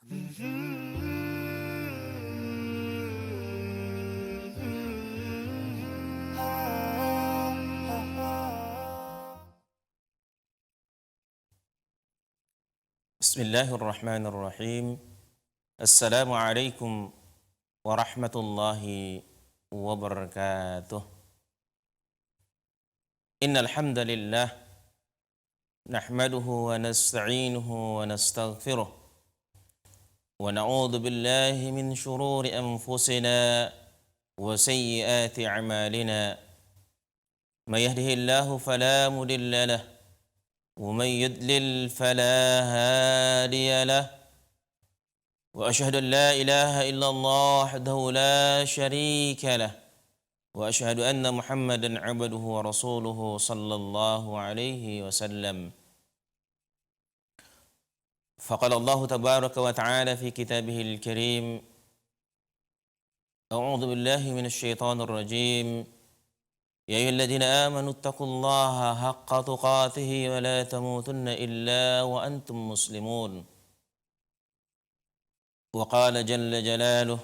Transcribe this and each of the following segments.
Bismillahirrahmanirrahim. Assalamualaikum warahmatullahi wabarakatuh. Innal hamdalillah nahmaduhu wa nasta'inuhu wa nastaghfiruh wa na'udzu billahi min shururi anfusina wa sayyiati a'malina. May yahdihillahu fala mudilla lahu wa may yudlil fala hadiya lahu. وأشهد أن لا إله إلا الله وحده لا شريك له وأشهد أن محمدا عبده ورسوله صلى الله عليه وسلم. فقال الله تبارك وتعالى في كتابه الكريم: أعوذ بالله من الشيطان الرجيم. يا أيها الذين آمنوا اتقوا الله حق تقاته ولا تموتن إلا وأنتم مسلمون. وقال جل جلاله: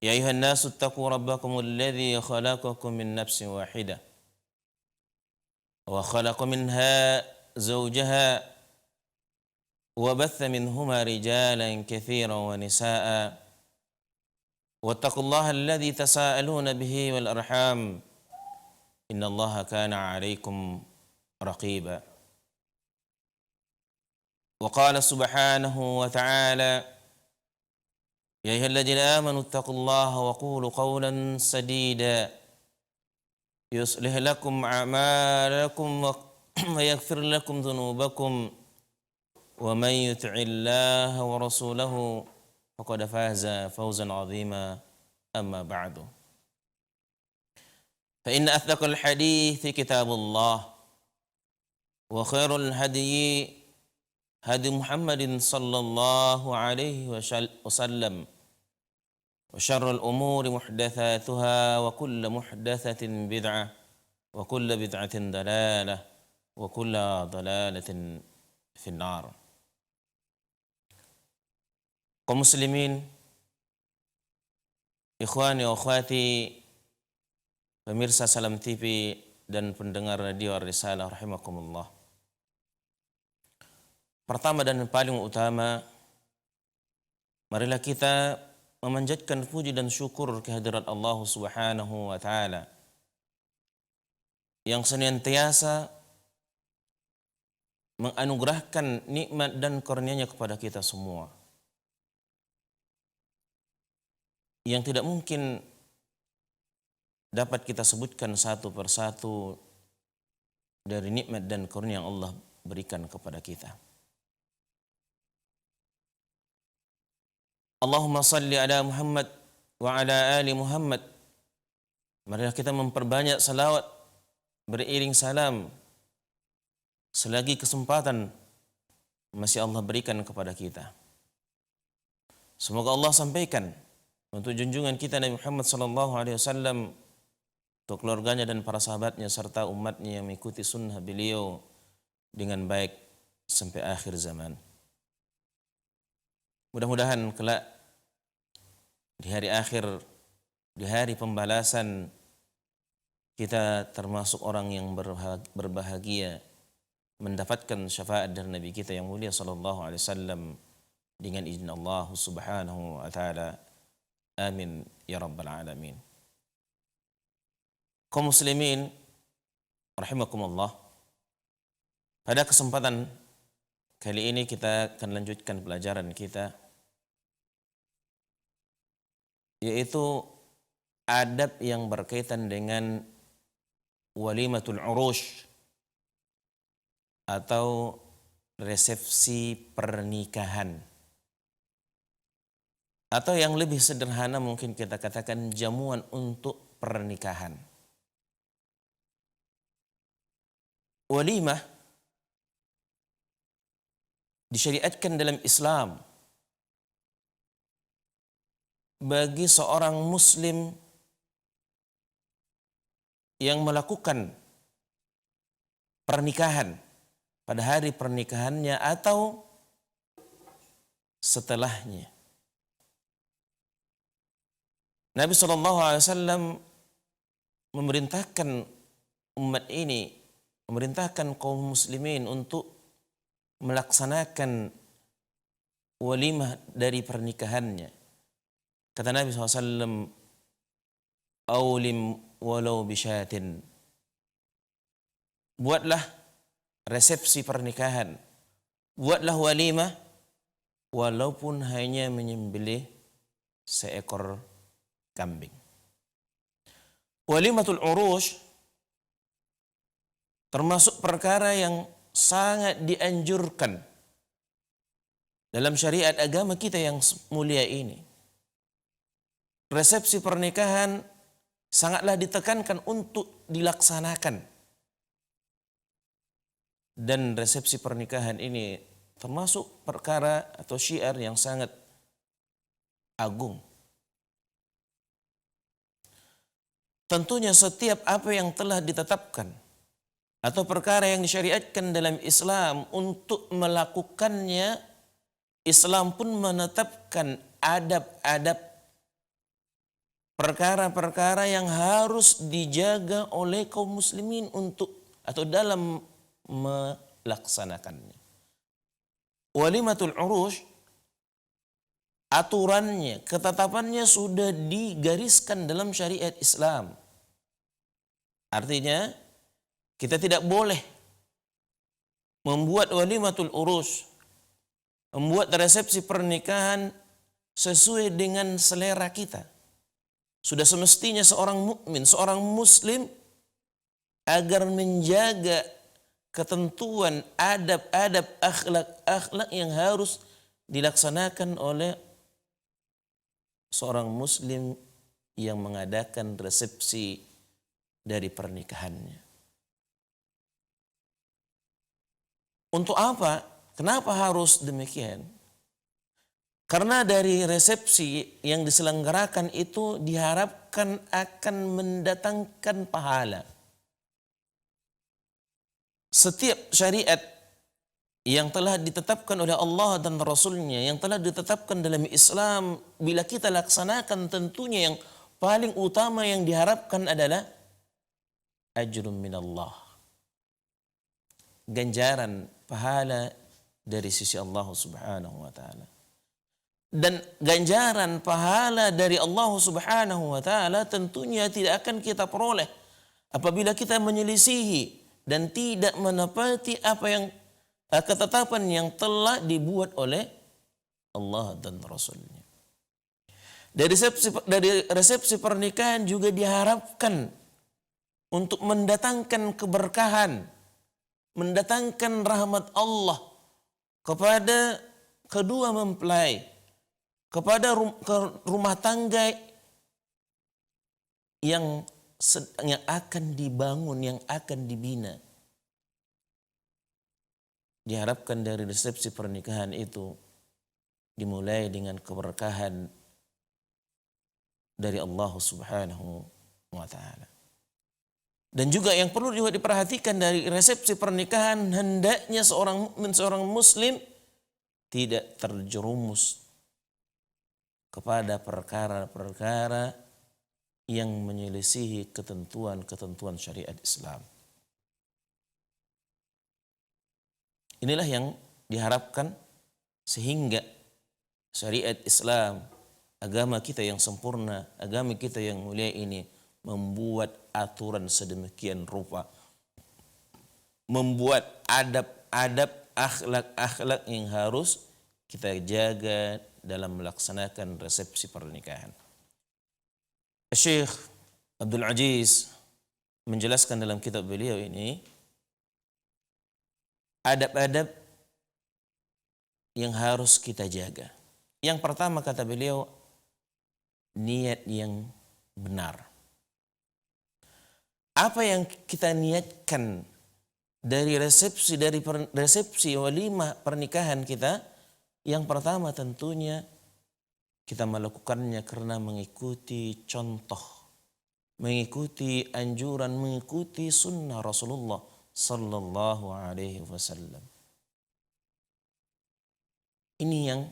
يا أيها الناس اتقوا ربكم الذي خلقكم من نفس واحدة وخلق منها زوجها وبث منهما رجالا كثيرا ونساء واتقوا الله الذي تساءلون به والأرحام إن الله كان عليكم رقيبا. وقال سبحانه وتعالى: يا أيها الذين آمنوا اتقوا الله وقولوا قولا سديدا يصلح لكم أعمالكم ويغفر لكم ذنوبكم ومن يطع الله ورسوله فقد فاز فوزا عظيما. أما بعد، فإن أصدق الحديث كتاب الله وخير الهدي هدي محمد صلى الله عليه وسلم وشر الأمور محدثاتها وكل محدثة بدعة وكل بدعة ضلالة وكل ضلالة في النار. Kaum muslimin, ikhwani wa akhwati, pemirsa Salam TV dan pendengar radio Ar-Risalah rahimakumullah. Pertama dan paling utama, marilah kita memanjatkan puji dan syukur kehadirat Allah Subhanahu wa taala yang senantiasa menganugerahkan nikmat dan karunia-Nya kepada kita semua, yang tidak mungkin dapat kita sebutkan satu persatu dari nikmat dan karunia yang Allah berikan kepada kita. Allahumma salli ala Muhammad wa ala ali Muhammad. Marilah kita memperbanyak salawat beriring salam selagi kesempatan masih Allah berikan kepada kita. Semoga Allah sampaikan untuk junjungan kita Nabi Muhammad sallallahu alaihi wasallam, untuk keluarganya dan para sahabatnya serta umatnya yang mengikuti sunnah beliau dengan baik sampai akhir zaman. Mudah-mudahan kelak di hari akhir, di hari pembalasan, kita termasuk orang yang berbahagia mendapatkan syafaat dari Nabi kita yang mulia sallallahu alaihi wasallam dengan izin Allah Subhanahu wa taala. Amin ya rabbal alamin. Kaum muslimin rahimakumullah, pada kesempatan kali ini kita akan lanjutkan pelajaran kita, yaitu adab yang berkaitan dengan walimatul urush atau resepsi pernikahan, atau yang lebih sederhana mungkin kita katakan jamuan untuk pernikahan. Walimah disyariatkan dalam Islam bagi seorang muslim yang melakukan pernikahan pada hari pernikahannya atau setelahnya. Nabi SAW memerintahkan umat ini, memerintahkan kaum muslimin untuk melaksanakan walimah dari pernikahannya. Kata Nabi SAW, "Aulim walau bisyatin." Buatlah resepsi pernikahan, buatlah walimah walaupun hanya menyembelih seekor kambing. Walimatul urush termasuk perkara yang sangat dianjurkan dalam syariat agama kita yang mulia ini. Resepsi pernikahan sangatlah ditekankan untuk dilaksanakan. Dan resepsi pernikahan ini termasuk perkara atau syiar yang sangat agung. Tentunya setiap apa yang telah ditetapkan atau perkara yang disyariatkan dalam Islam untuk melakukannya, Islam pun menetapkan adab-adab, perkara-perkara yang harus dijaga oleh kaum muslimin untuk atau dalam melaksanakannya. Walimatul urush, aturannya, ketetapannya sudah digariskan dalam syariat Islam. Artinya, kita tidak boleh membuat walimatul urush, membuat resepsi pernikahan sesuai dengan selera kita. Sudah semestinya seorang mukmin, seorang muslim agar menjaga ketentuan, adab-adab, akhlak-akhlak yang harus dilaksanakan oleh seorang muslim yang mengadakan resepsi dari pernikahannya. Untuk apa? Kenapa harus demikian? Karena dari resepsi yang diselenggarakan itu diharapkan akan mendatangkan pahala. Setiap syariat yang telah ditetapkan oleh Allah dan Rasulnya, yang telah ditetapkan dalam Islam, bila kita laksanakan tentunya yang paling utama yang diharapkan adalah ajrun minallah. Ganjaran, pahala dari sisi Allah Subhanahu wa ta'ala. Dan ganjaran pahala dari Allah Subhanahu wa ta'ala tentunya tidak akan kita peroleh apabila kita menyelisihi dan tidak menepati apa yang ketetapan yang telah dibuat oleh Allah dan Rasulnya. Dari resepsi pernikahan juga diharapkan untuk mendatangkan keberkahan, mendatangkan rahmat Allah kepada kedua mempelai, kepada rumah tangga yang akan dibangun, yang akan dibina. Diharapkan dari resepsi pernikahan itu dimulai dengan keberkahan dari Allah Subhanahu wa ta'ala. Dan juga yang perlu juga diperhatikan dari resepsi pernikahan, hendaknya seorang muslim tidak terjerumus kepada perkara-perkara yang menyelisihi ketentuan-ketentuan syariat Islam. Inilah yang diharapkan sehingga syariat Islam, agama kita yang sempurna, agama kita yang mulia ini membuat aturan sedemikian rupa, membuat adab-adab, akhlak-akhlak yang harus kita jaga dalam melaksanakan resepsi pernikahan. Syekh Abdul Aziz menjelaskan dalam kitab beliau ini adab-adab yang harus kita jaga. Yang pertama kata beliau, niat yang benar. Apa yang kita niatkan dari resepsi walimah pernikahan kita? Yang pertama tentunya kita melakukannya karena mengikuti contoh, mengikuti anjuran, mengikuti sunnah Rasulullah sallallahu alaihi wasallam. Ini yang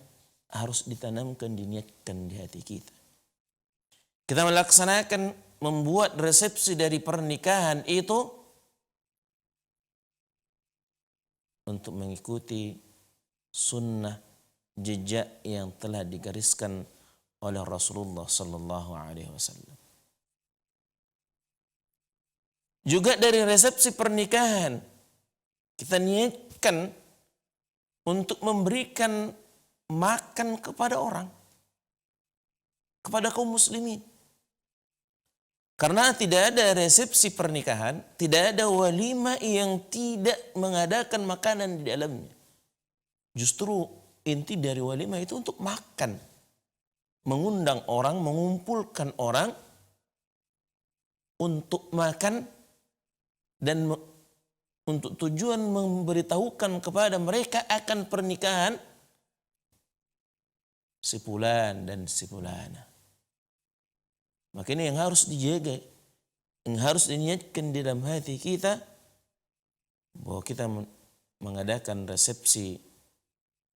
harus ditanamkan, diniatkan di hati kita. Kita melaksanakan, membuat resepsi dari pernikahan itu untuk mengikuti sunnah jejak yang telah digariskan oleh Rasulullah sallallahu alaihi wasallam. Juga dari resepsi pernikahan kita niatkan untuk memberikan makan kepada orang, kepada kaum muslimin. Karena tidak ada resepsi pernikahan, tidak ada walimah yang tidak mengadakan makanan di dalamnya. Justru inti dari walimah itu untuk makan. Mengundang orang, mengumpulkan orang untuk makan dan untuk tujuan memberitahukan kepada mereka akan pernikahan si fulan dan si fulana. Maka ini yang harus dijaga, yang harus diniatkan di dalam hati kita, bahwa kita mengadakan resepsi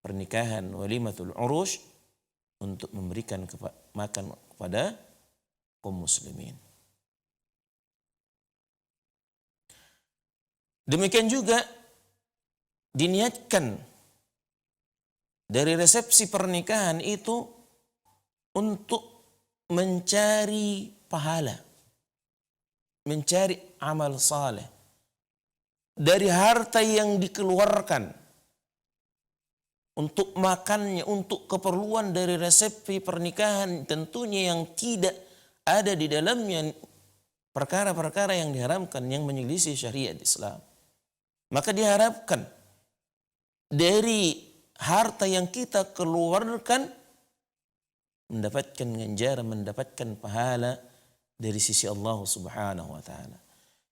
pernikahan walimatul urush untuk memberikan makan kepada kaum muslimin. Demikian juga diniatkan dari resepsi pernikahan itu untuk mencari pahala, mencari amal saleh dari harta yang dikeluarkan untuk makannya, untuk keperluan dari resepsi pernikahan, tentunya yang tidak ada di dalamnya perkara-perkara yang diharamkan, yang menyelisih syariat Islam. Maka diharapkan dari harta yang kita keluarkan mendapatkan ganjaran, mendapatkan pahala dari sisi Allah Subhanahu wa taala.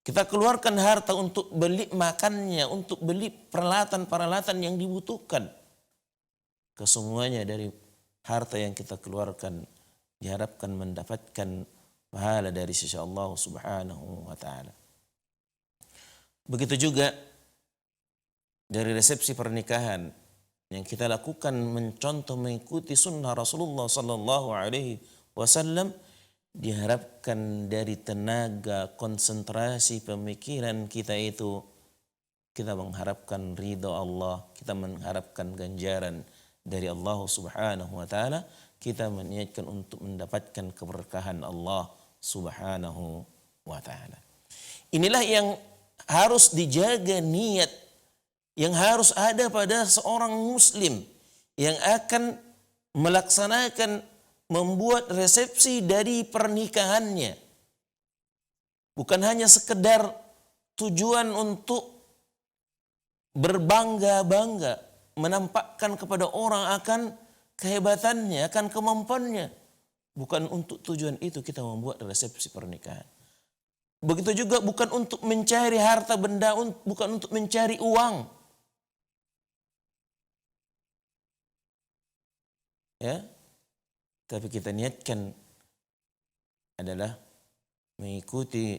Kita keluarkan harta untuk beli makannya, untuk beli peralatan-peralatan yang dibutuhkan. Kesemuanya dari harta yang kita keluarkan diharapkan mendapatkan pahala dari sisi Allah Subhanahu wa taala. Begitu juga dari resepsi pernikahan yang kita lakukan mencontoh mengikuti sunnah Rasulullah sallallahu alaihi wasallam, diharapkan dari tenaga konsentrasi pemikiran kita itu kita mengharapkan ridha Allah, kita mengharapkan ganjaran dari Allah Subhanahu wa taala, kita meniatkan untuk mendapatkan keberkahan Allah Subhanahu wa taala. Inilah yang harus dijaga, niat yang harus ada pada seorang muslim yang akan melaksanakan, membuat resepsi dari pernikahannya. Bukan hanya sekedar tujuan untuk berbangga-bangga, menampakkan kepada orang akan kehebatannya, akan kemampuannya. Bukan untuk tujuan itu kita membuat resepsi pernikahan. Begitu juga bukan untuk mencari harta benda, bukan untuk mencari uang. Ya, tapi kita niatkan adalah mengikuti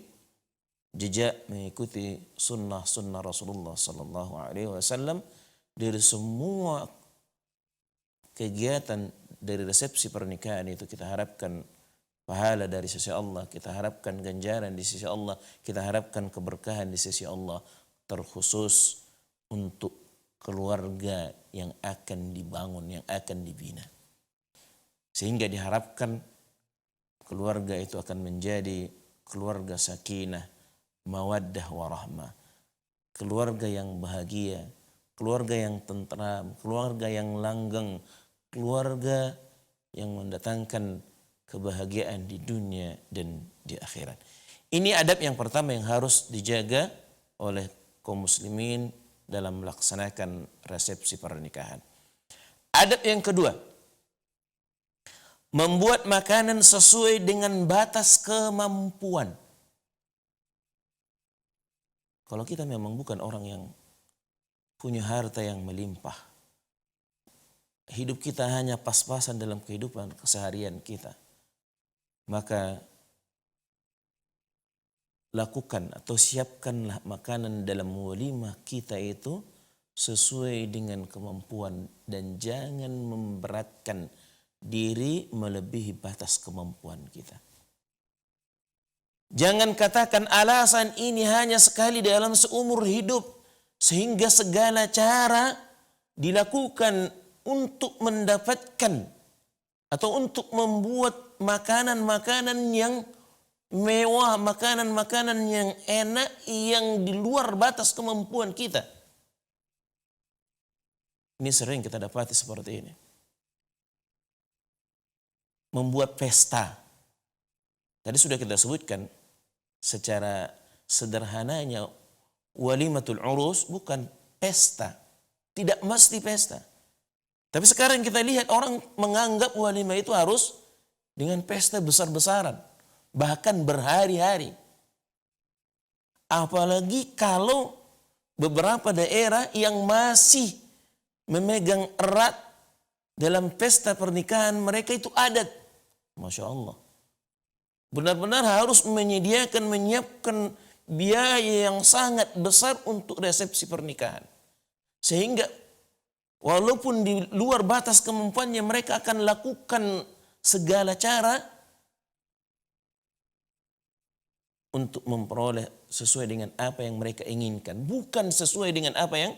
jejak, mengikuti sunnah Rasulullah sallallahu alaihi wasallam dari semua kegiatan dari resepsi pernikahan itu. Kita harapkan pahala dari sisi Allah, kita harapkan ganjaran di sisi Allah, kita harapkan keberkahan di sisi Allah, terkhusus untuk keluarga yang akan dibangun, yang akan dibina. Sehingga diharapkan keluarga itu akan menjadi keluarga sakinah, mawaddah warahmah. Keluarga yang bahagia, keluarga yang tentram, keluarga yang langgeng, keluarga yang mendatangkan kebahagiaan di dunia dan di akhirat. Ini adab yang pertama yang harus dijaga oleh kaum muslimin dalam melaksanakan resepsi pernikahan. Adab yang kedua, membuat makanan sesuai dengan batas kemampuan. Kalau kita memang bukan orang yang punya harta yang melimpah, hidup kita hanya pas-pasan dalam kehidupan keseharian kita, maka lakukan atau siapkanlah makanan dalam walimah kita itu sesuai dengan kemampuan dan jangan memberatkan diri melebihi batas kemampuan kita. Jangan katakan alasan ini hanya sekali dalam seumur hidup sehingga segala cara dilakukan untuk mendapatkan atau untuk membuat makanan-makanan yang mewah, makanan-makanan yang enak yang di luar batas kemampuan kita. Ini sering kita dapati seperti ini. Membuat pesta. Tadi sudah kita sebutkan secara sederhananya walimatul urus bukan pesta. Tidak mesti pesta. Tapi sekarang kita lihat orang menganggap walimah itu harus dengan pesta besar-besaran. Bahkan berhari-hari. Apalagi kalau beberapa daerah yang masih memegang erat dalam pesta pernikahan mereka itu adat. Masya Allah. Benar-benar harus menyiapkan biaya yang sangat besar untuk resepsi pernikahan. Sehingga walaupun di luar batas kemampuannya mereka akan lakukan segala cara untuk memperoleh sesuai dengan apa yang mereka inginkan. Bukan sesuai dengan apa yang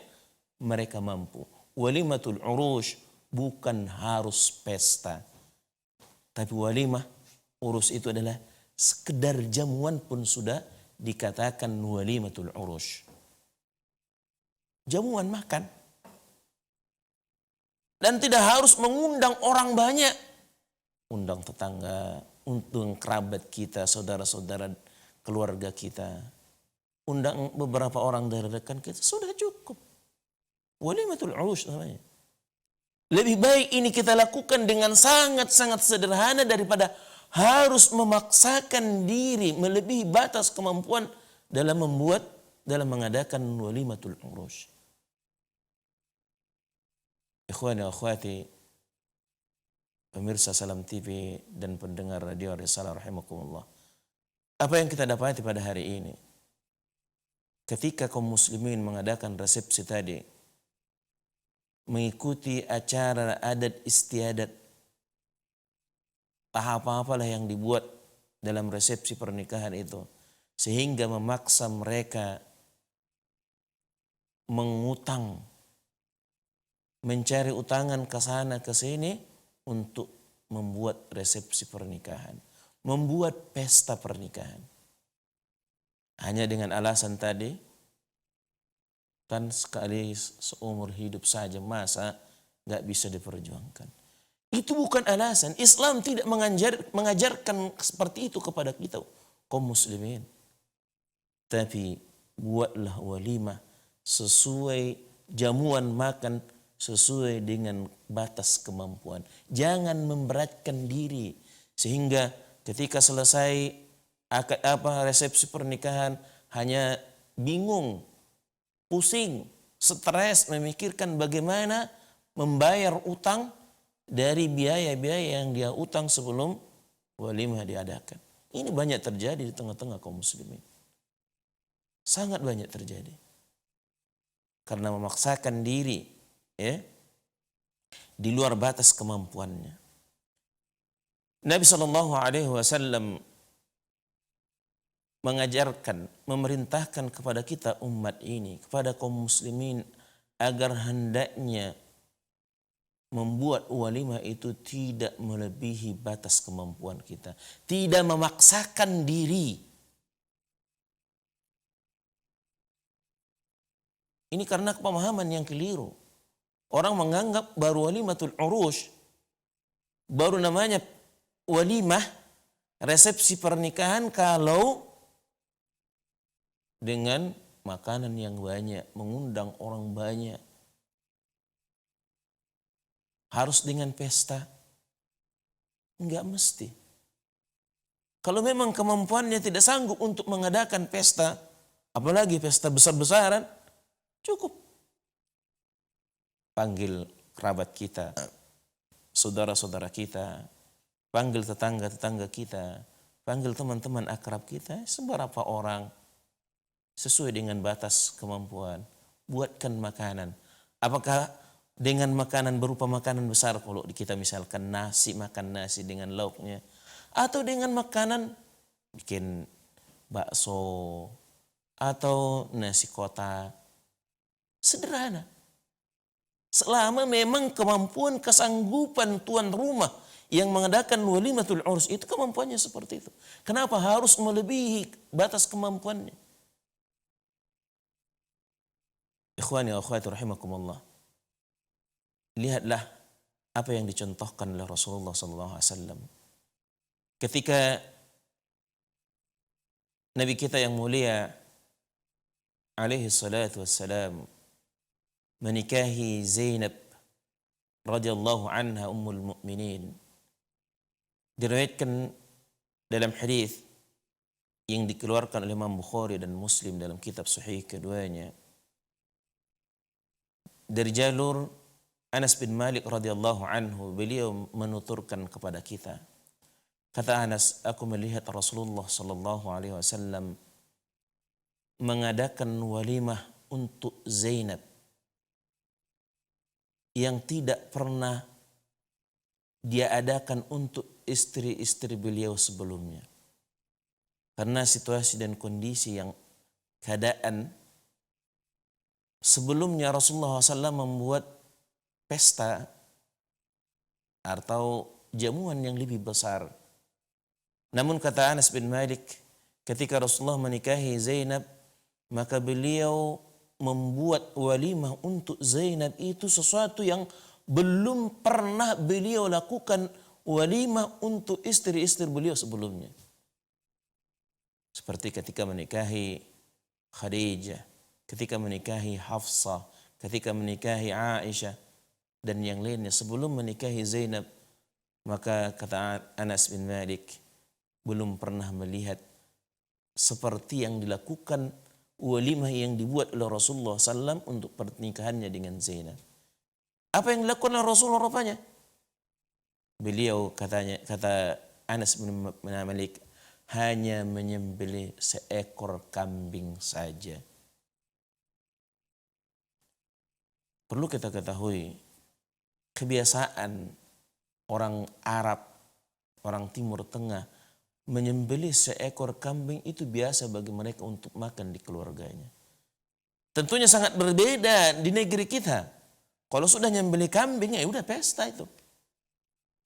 mereka mampu. Walimatul urush bukan harus pesta. Tapi walimah urus itu adalah sekedar jamuan pun sudah dikatakan walimatul urush. Jamuan makan. Dan tidak harus mengundang orang banyak. Undang tetangga, undang kerabat kita, saudara-saudara, keluarga kita. Undang beberapa orang dari rekan kita, sudah cukup. Walimatul urush namanya. Lebih baik ini kita lakukan dengan sangat-sangat sederhana daripada harus memaksakan diri melebihi batas kemampuan dalam mengadakan walimatul urush. Ikhwani wa akhwati, pemirsa Salam TV dan pendengar radio Risalah rahimakumullah. Apa yang kita dapati pada hari ini? Ketika kaum muslimin mengadakan resepsi tadi, mengikuti acara adat istiadat, apa-apalah yang dibuat dalam resepsi pernikahan itu, sehingga memaksa mereka mengutang, mencari utangan ke sana ke sini untuk membuat resepsi pernikahan, membuat pesta pernikahan. Hanya dengan alasan tadi, kan sekali seumur hidup saja, masa gak bisa diperjuangkan. Itu bukan alasan. Islam tidak mengajarkan seperti itu kepada kita, kaum muslimin. Tapi buatlah walimah sesuai jamuan makan, sesuai dengan batas kemampuan. Jangan memberatkan diri sehingga ketika selesai resepsi pernikahan hanya bingung, pusing, stres memikirkan bagaimana membayar utang dari biaya-biaya yang dia utang sebelum walimah diadakan. Ini banyak terjadi di tengah-tengah kaum muslimin. Sangat banyak terjadi. Karena memaksakan diri di luar batas kemampuannya. Nabi SAW mengajarkan, memerintahkan kepada kita umat ini, kepada kaum muslimin, agar hendaknya membuat walimah itu tidak melebihi batas kemampuan kita. Tidak memaksakan diri. Ini karena pemahaman yang keliru. Orang menganggap baru walimatul urush, baru namanya walimah, resepsi pernikahan kalau dengan makanan yang banyak, mengundang orang banyak. Harus dengan pesta? Enggak mesti. Kalau memang kemampuannya tidak sanggup untuk mengadakan pesta, apalagi pesta besar-besaran, cukup. Panggil kerabat kita, saudara-saudara kita, panggil tetangga-tetangga kita, panggil teman-teman akrab kita, seberapa orang, sesuai dengan batas kemampuan. Buatkan makanan. Apakah dengan makanan berupa makanan besar, kalau kita misalkan nasi, makan nasi dengan lauknya, atau dengan makanan bikin bakso atau nasi kotak, sederhana. Selama memang kemampuan kesanggupan tuan rumah yang mengadakan walimatul urs itu kemampuannya seperti itu. Kenapa harus melebihi batas kemampuannya? Ikhwani wa akhwati rahimakumullah. Lihatlah apa yang dicontohkan oleh Rasulullah SAW. Ketika Nabi kita yang mulia alaihi salatu wassalam menikahi Zainab radhiyallahu anha ummul mukminin. Diriwayatkan dalam hadis yang dikeluarkan oleh Imam Bukhari dan Muslim dalam kitab sahih keduanya dari jalur Anas bin Malik radhiyallahu anhu, beliau menuturkan kepada kita, kata Anas, aku melihat Rasulullah sallallahu alaihi wasallam mengadakan walimah untuk Zainab yang tidak pernah dia adakan untuk istri-istri beliau sebelumnya. Karena situasi dan kondisi yang keadaan sebelumnya Rasulullah SAW membuat pesta atau jamuan yang lebih besar. Namun kata Anas bin Malik, ketika Rasulullah menikahi Zainab, maka beliau membuat walimah untuk Zainab itu sesuatu yang belum pernah beliau lakukan walimah untuk istri-istri beliau sebelumnya. Seperti ketika menikahi Khadijah, ketika menikahi Hafsah, ketika menikahi Aisyah, dan yang lainnya. Sebelum menikahi Zainab, maka kata Anas bin Malik, belum pernah melihat seperti yang dilakukan walimah yang dibuat oleh Rasulullah SAW untuk pernikahannya dengan Zainab. Apa yang dilakukan oleh Rasulullah rupanya? Beliau kata Anas bin Malik, hanya menyembelih seekor kambing saja. Perlu kita ketahui, kebiasaan orang Arab, orang Timur Tengah, menyembelih seekor kambing itu biasa bagi mereka untuk makan di keluarganya. Tentunya sangat berbeda di negeri kita. Kalau sudah nyembelih kambing, ya udah pesta itu.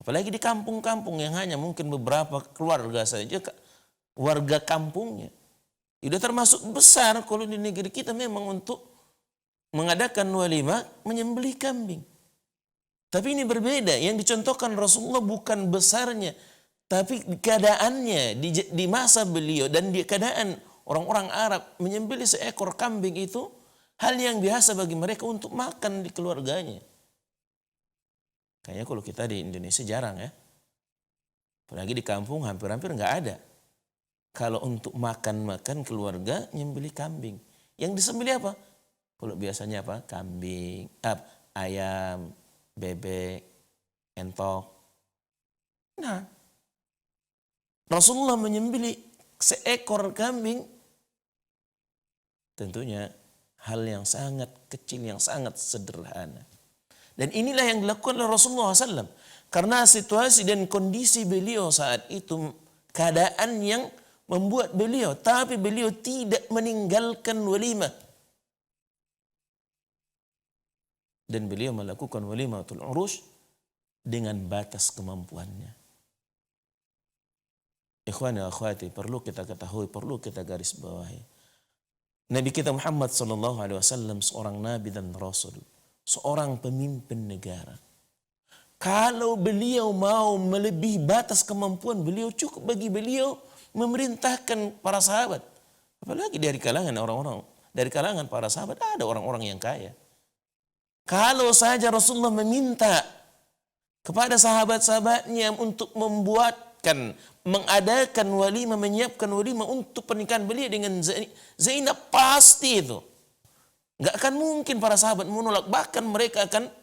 Apalagi di kampung-kampung yang hanya mungkin beberapa keluarga saja, warga kampungnya. Itu termasuk besar kalau di negeri kita memang untuk mengadakan walimah menyembelih kambing. Tapi ini berbeda. Yang dicontohkan Rasulullah bukan besarnya, tapi keadaannya di masa beliau dan di keadaan orang-orang Arab menyembelih seekor kambing itu hal yang biasa bagi mereka untuk makan di keluarganya. Kayaknya kalau kita di Indonesia jarang ya. Apalagi di kampung hampir-hampir nggak ada. Kalau untuk makan-makan keluarga nyembelih kambing. Yang disembelih apa? Kalau biasanya apa? Kambing, ayam, bebek, entok. Nah, Rasulullah menyembelih seekor kambing, tentunya hal yang sangat kecil, yang sangat sederhana. Dan inilah yang dilakukan oleh Rasulullah SAW. Karena situasi dan kondisi beliau saat itu, keadaan yang membuat beliau, tapi beliau tidak meninggalkan walimah. Dan beliau melakukan walimatul urus dengan batas kemampuannya. Ikhwani wa akhwati, perlu kita ketahui, perlu kita garis bawahi. Nabi kita Muhammad SAW seorang nabi dan rasul, seorang pemimpin negara. Kalau beliau mau melebihi batas kemampuan beliau, cukup bagi beliau memerintahkan para sahabat. Apalagi dari kalangan orang-orang, dari kalangan para sahabat ada orang-orang yang kaya. Kalau saja Rasulullah meminta kepada sahabat-sahabatnya untuk mengadakan walimah, menyiapkan walimah untuk pernikahan beliau dengan Zainab, pasti itu. Gak akan mungkin para sahabat menolak, bahkan mereka akan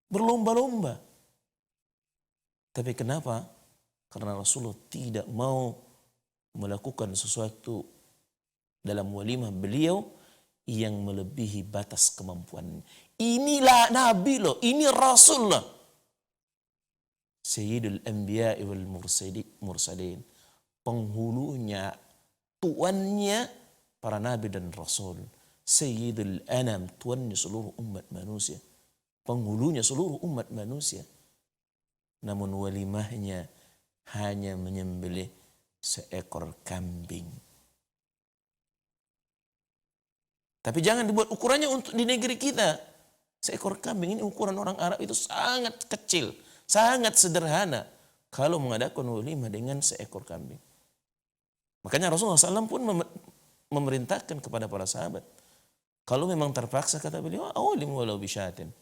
berlomba-lomba. Tapi kenapa? Karena Rasulullah tidak mau melakukan sesuatu dalam walimah beliau yang melebihi batas kemampuan. Inilah Nabi loh, ini Rasul loh. Sayyidul Anbiya wal Mursalin. Penghulunya, tuannya para Nabi dan Rasul. Sayyidul Anam, tuannya seluruh umat manusia. Penghulunya seluruh umat manusia. Namun walimahnya hanya menyembelih seekor kambing. Tapi jangan dibuat ukurannya untuk di negeri kita. Seekor kambing ini ukuran orang Arab itu sangat kecil, sangat sederhana. Kalau mengadakan walimah dengan seekor kambing. Makanya Rasulullah SAW pun memerintahkan kepada para sahabat. Kalau memang terpaksa, kata beliau, awalim walau bisyatin.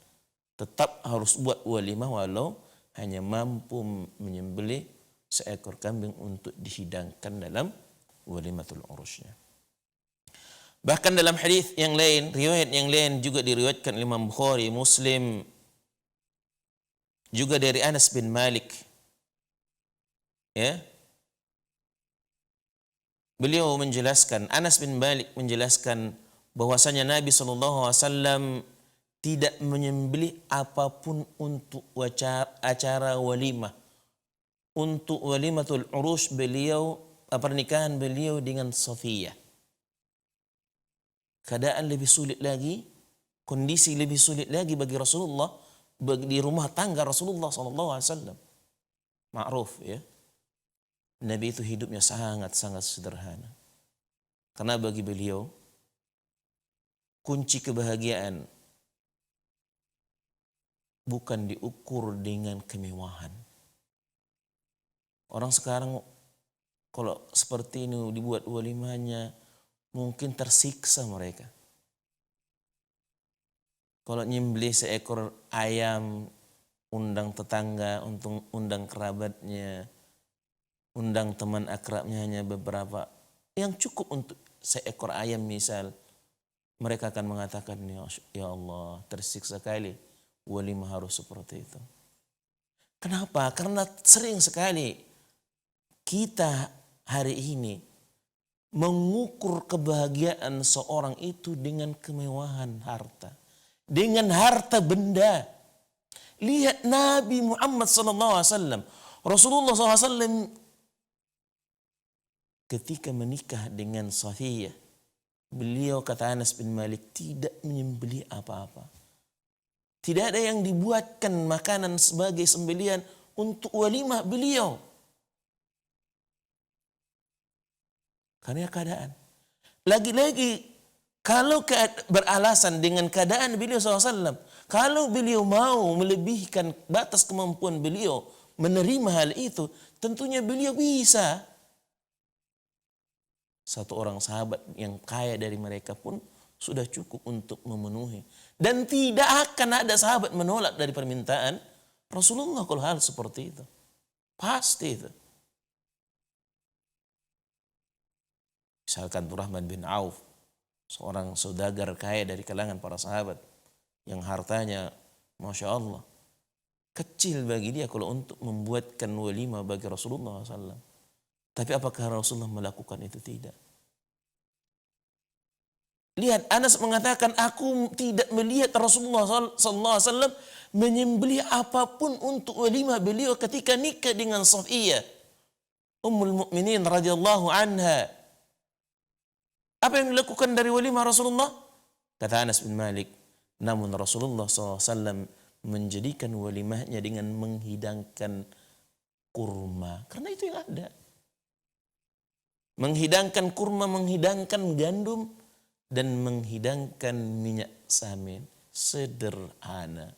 Tetap harus buat walimah walau hanya mampu menyembelih seekor kambing untuk dihidangkan dalam walimatul urusnya. Bahkan dalam hadis yang lain, riwayat yang lain juga diriwayatkan Imam Bukhari, Muslim, juga dari Anas bin Malik. Ya. Beliau menjelaskan, Anas bin Malik menjelaskan bahwasanya Nabi SAW tidak menyembelih apapun untuk acara walimah. Untuk walimatul urus beliau, pernikahan beliau dengan Safiyah. Keadaan lebih sulit lagi, kondisi lebih sulit lagi bagi Rasulullah, di rumah tangga Rasulullah SAW. Ma'ruf ya. Nabi itu hidupnya sangat-sangat sederhana. Karena bagi beliau, kunci kebahagiaan bukan diukur dengan kemewahan. Orang sekarang kalau seperti ini dibuat walimahnya, mungkin tersiksa mereka. Kalau nyembelih seekor ayam, undang tetangga, undang kerabatnya, undang teman akrabnya hanya beberapa, yang cukup untuk seekor ayam misal, mereka akan mengatakan, ya Allah, tersiksa kali, walimah harus seperti itu. Kenapa? Karena sering sekali kita hari ini mengukur kebahagiaan seorang itu dengan kemewahan harta, dengan harta benda. Lihat Nabi Muhammad SAW, Rasulullah SAW ketika menikah dengan Safiyah, beliau, kata Anas bin Malik, tidak menyembelih apa-apa. Tidak ada yang dibuatkan makanan sebagai sembelihan untuk walimah beliau. Karena keadaan. Lagi-lagi, kalau beralasan dengan keadaan beliau SAW, kalau beliau mau melebihkan batas kemampuan beliau menerima hal itu, tentunya beliau bisa. Satu orang sahabat yang kaya dari mereka pun sudah cukup untuk memenuhi. Dan tidak akan ada sahabat menolak dari permintaan Rasulullah kalau hal seperti itu. Pasti itu. Misalkan Abdurrahman bin Auf, seorang saudagar kaya dari kalangan para sahabat, yang hartanya Masya Allah, kecil bagi dia kalau untuk membuatkan walimah bagi Rasulullah SAW. Tapi apakah Rasulullah melakukan itu? Tidak. Lihat, Anas mengatakan, aku tidak melihat Rasulullah SAW menyembelih apapun untuk walimah beliau ketika nikah dengan Safiyah, Ummul Mukminin radhiyallahu anha. Apa yang dilakukan dari walimah Rasulullah? Kata Anas bin Malik, namun Rasulullah SAW menjadikan walimahnya dengan menghidangkan kurma. Karena itu yang ada. Menghidangkan kurma, menghidangkan gandum, dan menghidangkan minyak samin. Sederhana.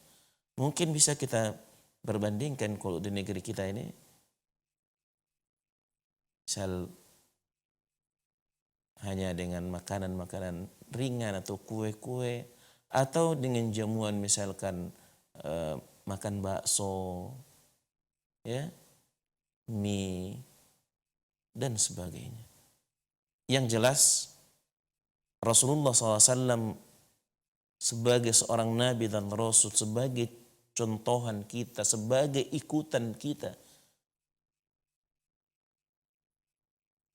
Mungkin bisa kita berbandingkan kalau di negeri kita ini, misal hanya dengan makanan-makanan ringan atau kue-kue, atau dengan jamuan misalkan makan bakso, ya, mie, dan sebagainya. Yang jelas Rasulullah SAW sebagai seorang Nabi dan Rasul, sebagai contohan kita, sebagai ikutan kita,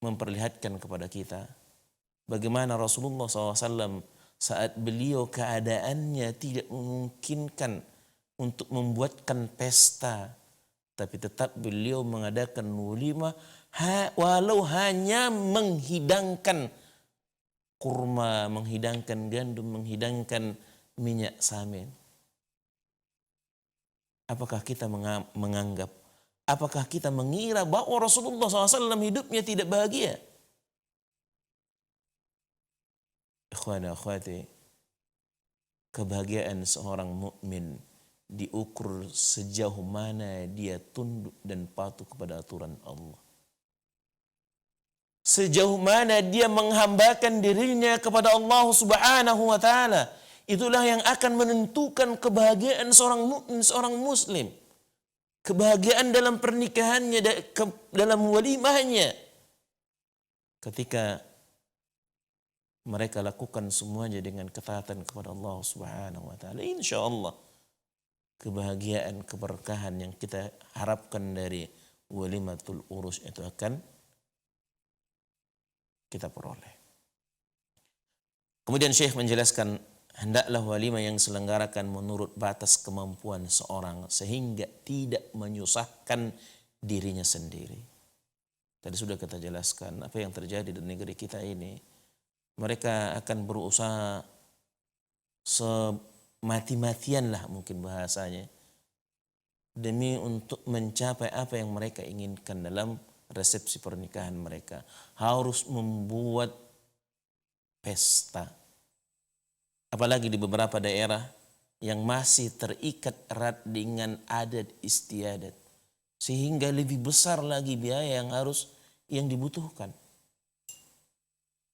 memperlihatkan kepada kita bagaimana Rasulullah SAW saat beliau keadaannya tidak memungkinkan untuk membuatkan pesta, tapi tetap beliau mengadakan walimah walau hanya menghidangkan kurma, menghidangkan gandum, menghidangkan minyak samin. Apakah kita menganggap, apakah kita mengira bahwa Rasulullah SAW hidupnya tidak bahagia? Ikhwana akhwati, kebahagiaan seorang mukmin diukur sejauh mana dia tunduk dan patuh kepada aturan Allah. Sejauh mana dia menghambakan dirinya kepada Allah Subhanahu wa taala. Itulah yang akan menentukan kebahagiaan seorang mukmin, seorang muslim. Kebahagiaan dalam pernikahannya, dalam walimahnya. Ketika mereka lakukan semuanya dengan ketaatan kepada Allah Subhanahu wa taala, insyaallah kebahagiaan, keberkahan yang kita harapkan dari walimatul urus itu akan kita peroleh. Kemudian Syekh menjelaskan, hendaklah walimah yang diselenggarakan menurut batas kemampuan seorang sehingga tidak menyusahkan dirinya sendiri. Tadi sudah kita jelaskan apa yang terjadi di negeri kita ini. Mereka akan berusaha semati-matian lah mungkin bahasanya, demi untuk mencapai apa yang mereka inginkan dalam resepsi pernikahan mereka. Harus membuat pesta. Apalagi di beberapa daerah yang masih terikat erat dengan adat istiadat, sehingga lebih besar lagi biaya yang dibutuhkan.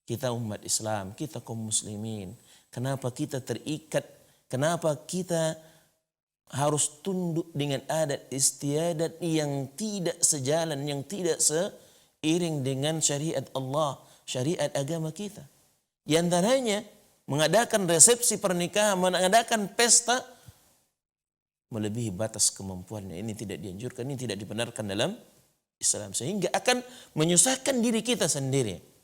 Kita umat Islam, kita kaum muslimin, kenapa kita terikat, kenapa kita harus tunduk dengan adat istiadat yang tidak sejalan, yang tidak seiring dengan syariat Allah, syariat agama kita. Di antaranya mengadakan resepsi pernikahan, mengadakan pesta melebihi batas kemampuannya. Ini tidak dianjurkan, ini tidak dibenarkan dalam Islam, sehingga akan menyusahkan diri kita sendiri.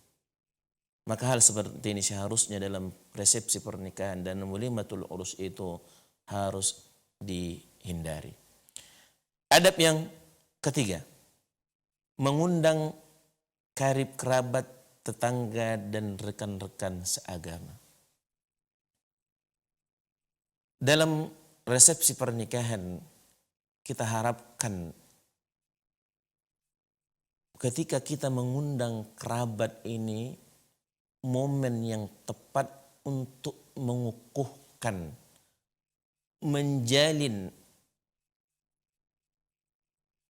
Maka hal seperti ini seharusnya dalam resepsi pernikahan dan walimatul urus itu harus dihindari. Adab yang ketiga, mengundang karib kerabat, tetangga dan rekan-rekan seagama. Dalam resepsi pernikahan kita harapkan ketika kita mengundang kerabat ini momen yang tepat untuk mengukuhkan, menjalin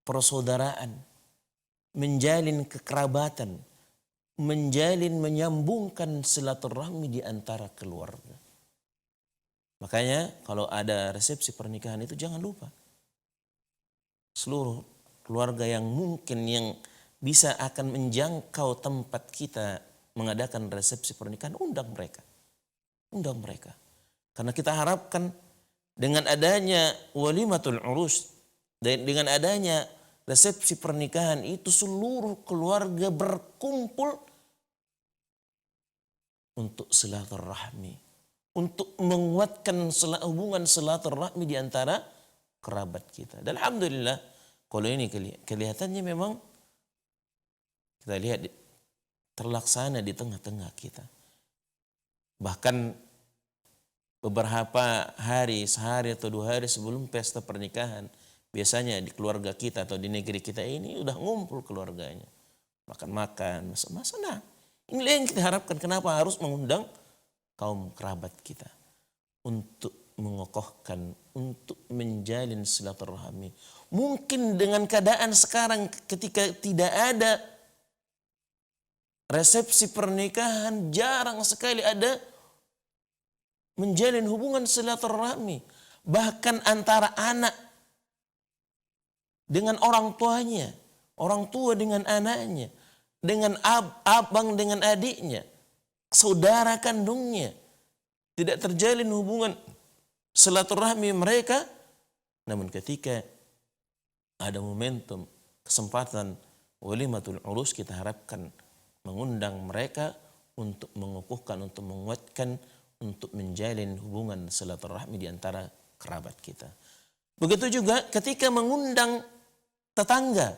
persaudaraan, menjalin kekerabatan, menyambungkan silaturahmi di antara keluarga. Makanya kalau ada resepsi pernikahan itu jangan lupa seluruh keluarga yang mungkin yang bisa akan menjangkau tempat kita mengadakan resepsi pernikahan, undang mereka. Karena kita harapkan dengan adanya walimatul urus, dengan adanya resepsi pernikahan itu seluruh keluarga berkumpul untuk silaturahmi, untuk menguatkan hubungan silaturahmi di antara kerabat kita. Dan alhamdulillah kalau ini kelihatannya memang kita lihat terlaksana di tengah-tengah kita. Bahkan beberapa hari, sehari atau 2 hari sebelum pesta pernikahan, biasanya di keluarga kita atau di negeri kita ini udah ngumpul keluarganya. Makan-makan, masak-masak. Nah, ini yang kita harapkan. Kenapa harus mengundang kaum kerabat kita? Untuk mengokohkan, untuk menjalin silaturahmi. Mungkin dengan keadaan sekarang ketika tidak ada resepsi pernikahan, jarang sekali ada menjalin hubungan silaturahmi. Bahkan antara anak dengan orang tuanya, orang tua dengan anaknya, dengan abang dengan adiknya, saudara kandungnya. Tidak terjalin hubungan silaturahmi mereka. Namun ketika ada momentum, kesempatan walimatul urus, kita harapkan mengundang mereka untuk mengukuhkan, untuk menguatkan, untuk menjalin hubungan silaturahmi di antara kerabat kita. Begitu juga ketika mengundang tetangga,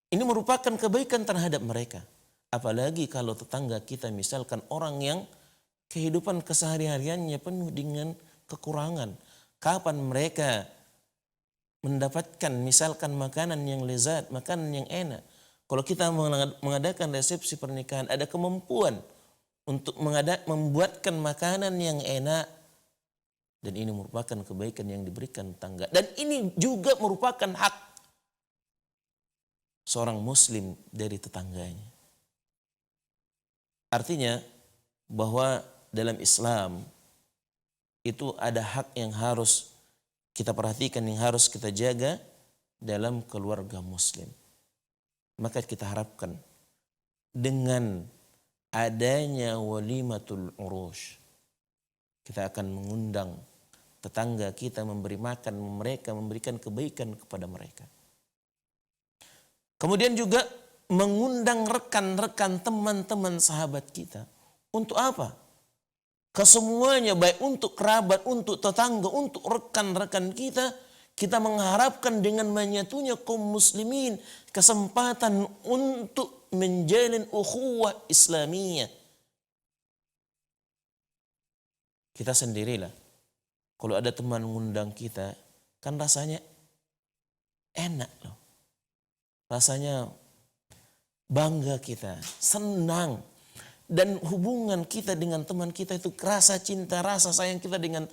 ini merupakan kebaikan terhadap mereka. Apalagi kalau tetangga kita misalkan orang yang kehidupan kesehariannya penuh dengan kekurangan. Kapan mereka mendapatkan misalkan makanan yang lezat, makanan yang enak. Kalau kita mengadakan resepsi pernikahan, ada kemampuan untuk membuatkan makanan yang enak. Dan ini merupakan kebaikan yang diberikan tetangga. Dan ini juga merupakan hak seorang muslim dari tetangganya. Artinya bahwa dalam Islam itu ada hak yang harus kita perhatikan, yang harus kita jaga dalam keluarga muslim. Maka kita harapkan dengan adanya walimatul urus, kita akan mengundang tetangga kita, memberi makan mereka, memberikan kebaikan kepada mereka. Kemudian juga mengundang rekan-rekan, teman-teman, sahabat kita. Untuk apa? Kesemuanya, baik untuk kerabat, untuk tetangga, untuk rekan-rekan kita, kita mengharapkan dengan menyatunya kaum muslimin kesempatan untuk menjalin ukhuwah Islamiyah. Kita sendirilah, kalau ada teman mengundang kita, kan rasanya enak loh. Rasanya bangga kita, senang. Dan hubungan kita dengan teman kita itu, rasa cinta, rasa sayang kita dengan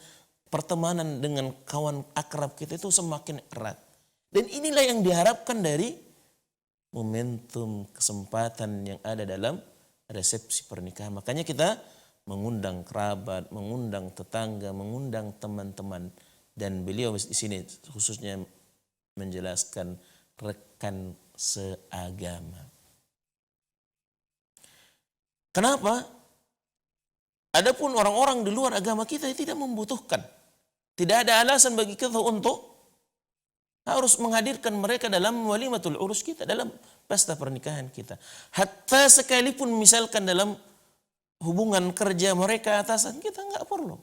pertemanan dengan kawan akrab kita itu semakin erat. Dan inilah yang diharapkan dari momentum kesempatan yang ada dalam resepsi pernikahan. Makanya kita mengundang kerabat, mengundang tetangga, mengundang teman-teman. Dan beliau di sini khususnya menjelaskan rekan seagama. Kenapa? Adapun orang-orang di luar agama kita tidak membutuhkan. Tidak ada alasan bagi kita untuk harus menghadirkan mereka dalam walimatul urus kita, dalam pesta pernikahan kita. Hatta sekalipun misalkan dalam hubungan kerja mereka atasan kita, nggak perlu.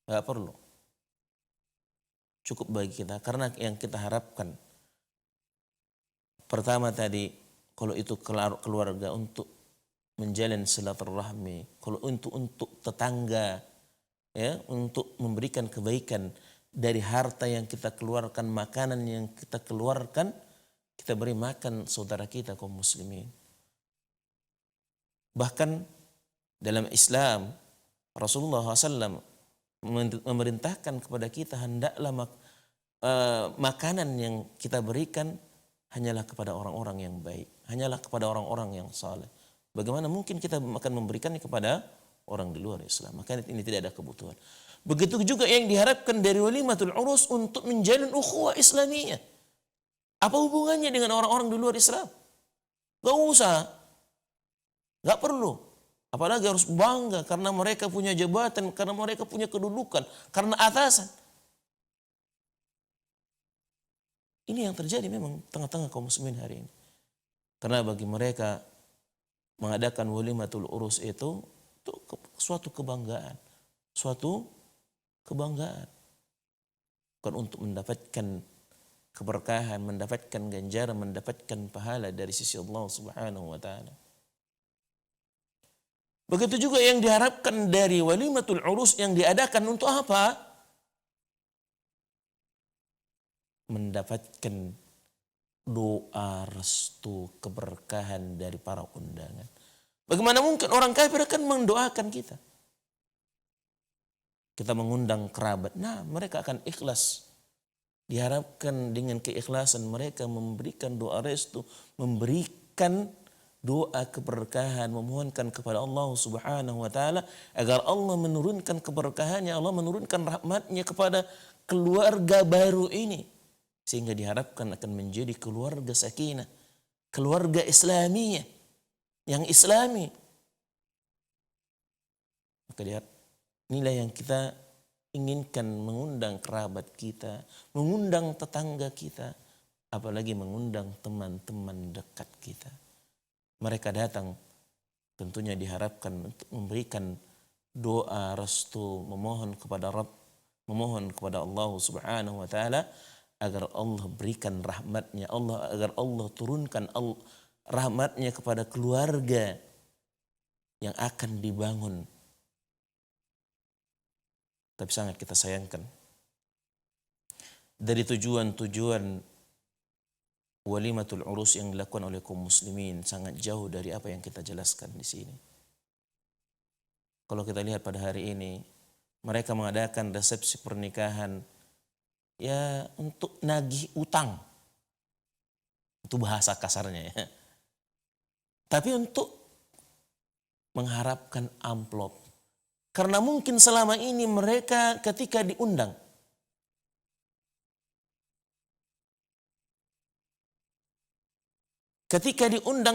Nggak perlu. Cukup bagi kita, karena yang kita harapkan pertama tadi, kalau itu keluarga untuk menjalin silaturahmi, kalau untuk tetangga, ya, untuk memberikan kebaikan dari harta yang kita keluarkan, makanan yang kita keluarkan, kita beri makan saudara kita kaum muslimin. Bahkan dalam Islam Rasulullah SAW memerintahkan kepada kita, hendaklah makanan yang kita berikan hanyalah kepada orang-orang yang baik, hanyalah kepada orang-orang yang saleh. Bagaimana mungkin kita akan memberikannya kepada orang di luar Islam? Maka ini tidak ada kebutuhan. Begitu juga yang diharapkan dari walimatul urus untuk menjalin ukhuwah Islamiyah. Apa hubungannya dengan orang-orang di luar Islam? Gak usah, gak perlu. Apalagi harus bangga karena mereka punya jabatan, karena mereka punya kedudukan, karena atasan. Ini yang terjadi memang tengah-tengah kaum muslimin hari ini. Karena bagi mereka mengadakan walimatul urus itu suatu kebanggaan. Suatu kebanggaan. Bukan untuk mendapatkan keberkahan, mendapatkan ganjaran, mendapatkan pahala dari sisi Allah Subhanahu wa taala. Begitu juga yang diharapkan dari walimatul urus yang diadakan untuk apa? Mendapatkan doa, restu, keberkahan dari para undangan. Bagaimana mungkin orang kafir akan mendoakan kita? Kita mengundang kerabat, nah mereka akan ikhlas. Diharapkan dengan keikhlasan mereka memberikan doa restu, memberikan doa keberkahan, memohonkan kepada Allah Subhanahu wa taala agar Allah menurunkan keberkahannya, Allah menurunkan rahmatnya kepada keluarga baru ini. Sehingga diharapkan akan menjadi keluarga sakinah, keluarga Islamiyah, yang Islami. Maka inilah yang kita inginkan, mengundang kerabat kita, mengundang tetangga kita, apalagi mengundang teman-teman dekat kita. Mereka datang tentunya diharapkan untuk memberikan doa restu, memohon kepada Rabb, memohon kepada Allah Subhanahu wa taala agar Allah berikan rahmatnya, agar Allah turunkan rahmatnya kepada keluarga yang akan dibangun. Tapi sangat kita sayangkan, dari tujuan-tujuan walimatul urus yang dilakukan oleh kaum muslimin sangat jauh dari apa yang kita jelaskan di sini. Kalau kita lihat pada hari ini, mereka mengadakan resepsi pernikahan ya untuk nagih utang. Itu bahasa kasarnya ya. Tapi untuk mengharapkan amplop. Karena mungkin selama ini mereka ketika diundang,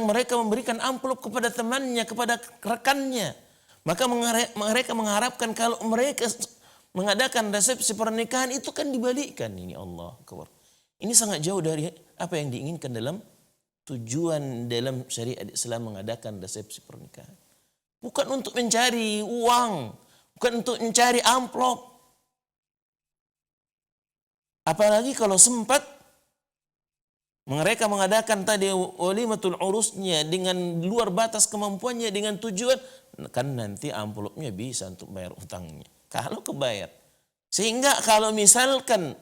mereka memberikan amplop kepada temannya, kepada rekannya. Maka mereka mengharapkan kalau mereka mengadakan resepsi pernikahan itu kan dibalikkan. Ini Allah Akbar. Ini sangat jauh dari apa yang diinginkan dalam tujuan dalam syariat Islam mengadakan resepsi pernikahan. Bukan untuk mencari uang, bukan untuk mencari amplop. Apalagi kalau sempat mereka mengadakan tadi walimatul urusnya dengan luar batas kemampuannya dengan tujuan kan nanti amplopnya bisa untuk bayar utangnya. Kalau kebayar. Sehingga kalau misalkan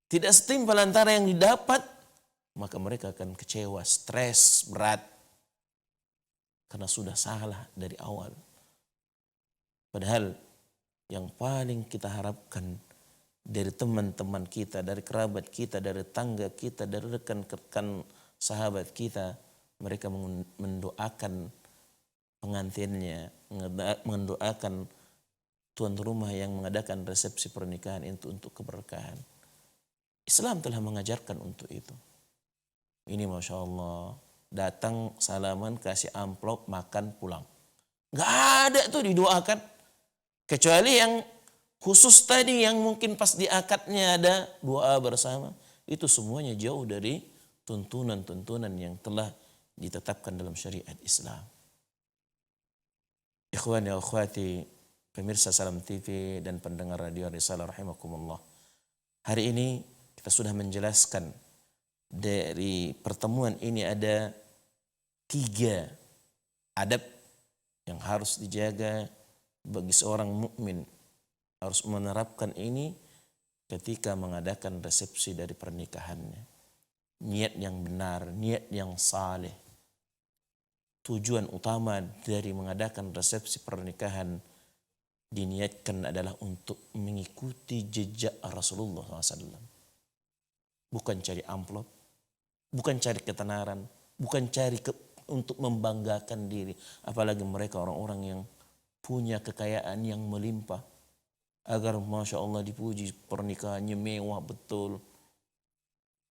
tidak setimpal antara yang didapat, maka mereka akan kecewa, stres, berat. Karena sudah salah dari awal. Padahal yang paling kita harapkan dari teman-teman kita, dari kerabat kita, dari tangga kita, dari rekan-rekan sahabat kita, mereka mendoakan pengantinnya, mendoakan tuan rumah yang mengadakan resepsi pernikahan itu untuk keberkahan. Islam telah mengajarkan untuk itu. Ini Masya Allah, datang salaman, kasih amplop, makan, pulang. Gak ada tuh didoakan. Kecuali yang khusus tadi yang mungkin pas di akadnya ada doa bersama. Itu semuanya jauh dari tuntunan-tuntunan yang telah ditetapkan dalam syariat Islam. Ikhwani wa akhwati, pemirsa Salam TV dan pendengar radio Risalah rahimakumullah. Hari ini kita sudah menjelaskan dari pertemuan ini ada 3 adab yang harus dijaga bagi seorang mukmin. Harus menerapkan ini ketika mengadakan resepsi dari pernikahannya. Niat yang benar, niat yang saleh. Tujuan utama dari mengadakan resepsi pernikahan diniatkan adalah untuk mengikuti jejak Rasulullah SAW. Bukan cari amplop, bukan cari ketenaran, bukan cari untuk membanggakan diri. Apalagi mereka orang-orang yang punya kekayaan yang melimpah. Agar Masya Allah dipuji pernikahannya mewah betul.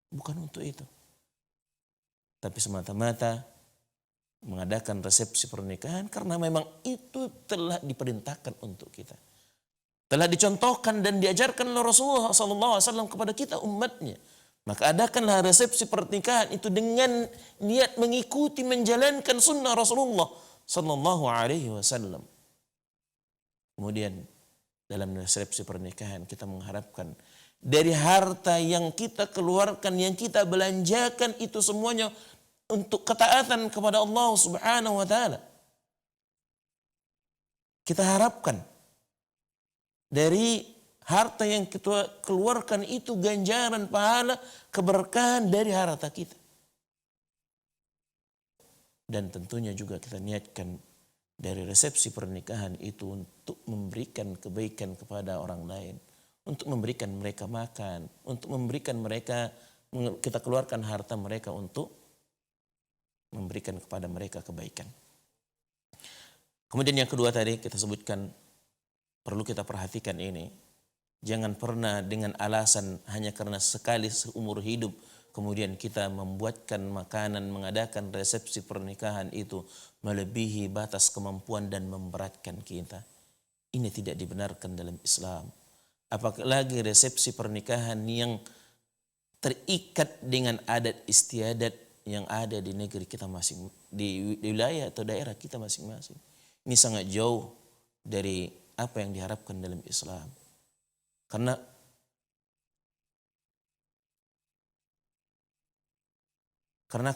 Bukan untuk itu. Tapi semata-mata mengadakan resepsi pernikahan karena memang itu telah diperintahkan untuk kita. Telah dicontohkan dan diajarkan oleh Rasulullah SAW kepada kita umatnya. Maka adakanlah resepsi pernikahan itu dengan niat mengikuti menjalankan sunnah Rasulullah SAW. Kemudian dalam resepsi pernikahan kita mengharapkan dari harta yang kita keluarkan, yang kita belanjakan itu semuanya untuk ketaatan kepada Allah Subhanahu wa taala. Kita harapkan dari harta yang kita keluarkan itu ganjaran pahala keberkahan dari harta kita. Dan tentunya juga kita niatkan dari resepsi pernikahan itu untuk memberikan kebaikan kepada orang lain, untuk memberikan mereka makan, untuk memberikan mereka, kita keluarkan harta mereka untuk memberikan kepada mereka kebaikan. Kemudian yang kedua tadi kita sebutkan, perlu kita perhatikan ini, jangan pernah dengan alasan hanya karena sekali seumur hidup kemudian kita membuatkan makanan, mengadakan resepsi pernikahan itu melebihi batas kemampuan dan memberatkan kita. Ini tidak dibenarkan dalam Islam. Apalagi resepsi pernikahan yang terikat dengan adat istiadat yang ada di negeri kita masing, di wilayah atau daerah kita masing-masing. Ini sangat jauh dari apa yang diharapkan dalam Islam. Karena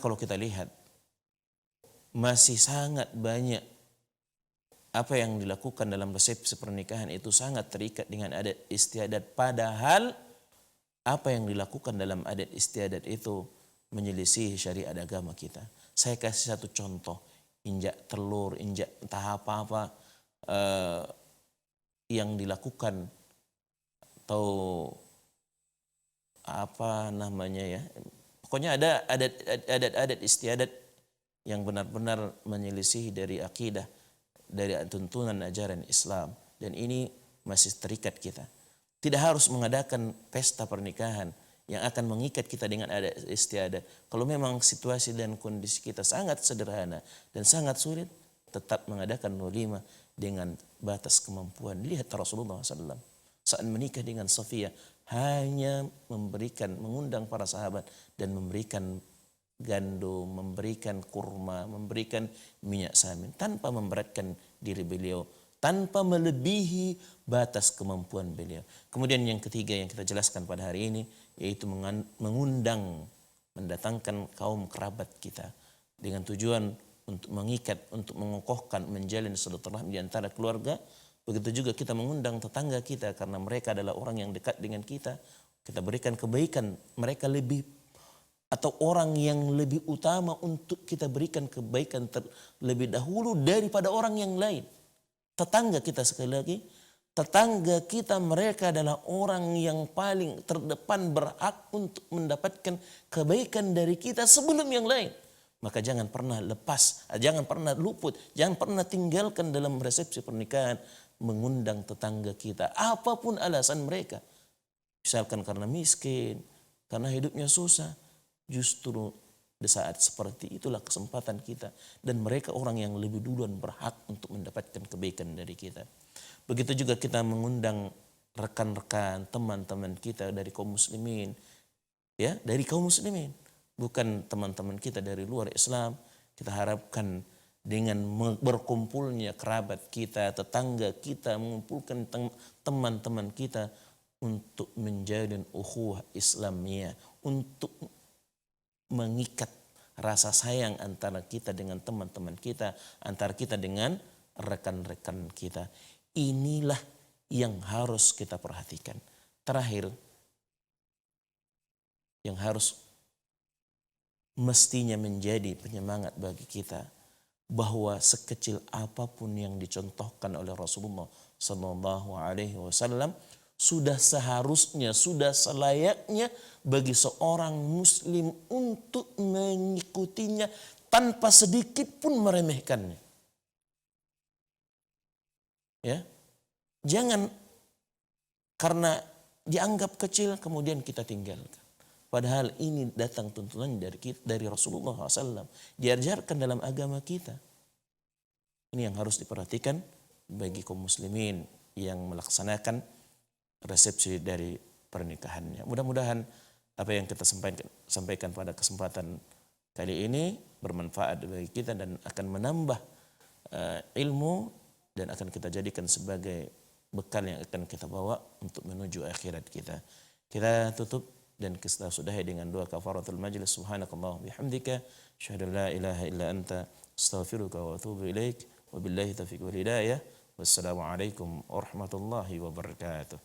kalau kita lihat masih sangat banyak apa yang dilakukan dalam resepsi pernikahan itu sangat terikat dengan adat istiadat, padahal apa yang dilakukan dalam adat istiadat itu menyelisih syariat agama kita. Saya kasih satu contoh, injak telur, injak entah apa-apa yang dilakukan atau apa namanya ya. Pokoknya ada adat istiadat yang benar-benar menyelisih dari akidah, dari tuntunan ajaran Islam, dan ini masih terikat kita. Tidak harus mengadakan pesta pernikahan yang akan mengikat kita dengan adat istiadat. Kalau memang situasi dan kondisi kita sangat sederhana dan sangat sulit, tetap mengadakan walimah dengan batas kemampuan. Lihat Rasulullah SAW saat menikah dengan Safiyah hanya mengundang para sahabat dan memberikan gandum, memberikan kurma, memberikan minyak samin tanpa memberatkan diri beliau, tanpa melebihi batas kemampuan beliau. Kemudian yang ketiga yang kita jelaskan pada hari ini yaitu mendatangkan kaum kerabat kita dengan tujuan untuk mengikat, untuk mengokohkan, menjalin silaturahmi di antara keluarga. Begitu juga kita mengundang tetangga kita karena mereka adalah orang yang dekat dengan kita. Kita berikan kebaikan, mereka lebih atau orang yang lebih utama untuk kita berikan kebaikan terlebih dahulu daripada orang yang lain. Tetangga kita, sekali lagi, tetangga kita mereka adalah orang yang paling terdepan berhak untuk mendapatkan kebaikan dari kita sebelum yang lain. Maka jangan pernah lepas, jangan pernah luput, jangan pernah tinggalkan dalam resepsi pernikahan mengundang tetangga kita apapun alasan mereka. Misalkan karena miskin, karena hidupnya susah. Justru di saat seperti itulah kesempatan kita, dan mereka orang yang lebih duluan berhak untuk mendapatkan kebaikan dari kita. Begitu juga kita mengundang rekan-rekan, teman-teman kita dari kaum muslimin, ya, dari kaum muslimin, bukan teman-teman kita dari luar Islam. Kita harapkan dengan berkumpulnya kerabat kita, tetangga kita, mengumpulkan teman-teman kita untuk menjalin ukhuwah Islamiyah, untuk mengikat rasa sayang antara kita dengan teman-teman kita, antara kita dengan rekan-rekan kita. Inilah yang harus kita perhatikan. Terakhir, yang harus mestinya menjadi penyemangat bagi kita, bahwa sekecil apapun yang dicontohkan oleh Rasulullah Sallallahu Alaihi Wasallam sudah seharusnya, sudah selayaknya bagi seorang muslim untuk mengikutinya tanpa sedikit pun meremehkannya. Ya, jangan karena dianggap kecil kemudian kita tinggalkan. Padahal ini datang tuntunan dari Rasulullah SAW. Diajarkan dalam agama kita. Ini yang harus diperhatikan bagi kaum muslimin yang melaksanakan resepsi dari pernikahannya. Mudah-mudahan apa yang kita sampaikan pada kesempatan kali ini bermanfaat bagi kita dan akan menambah ilmu dan akan kita jadikan sebagai bekal yang akan kita bawa untuk menuju akhirat kita. Kita tutup dan kita sudahi dengan doa kafaratul majlis. Subhanakallah bihamdika asyhadu an la ilaha illa anta astaghfiruka wa atubu ilaik. Wabillahi taufiq wal hidayah. Wassalamualaikum warahmatullahi wabarakatuh.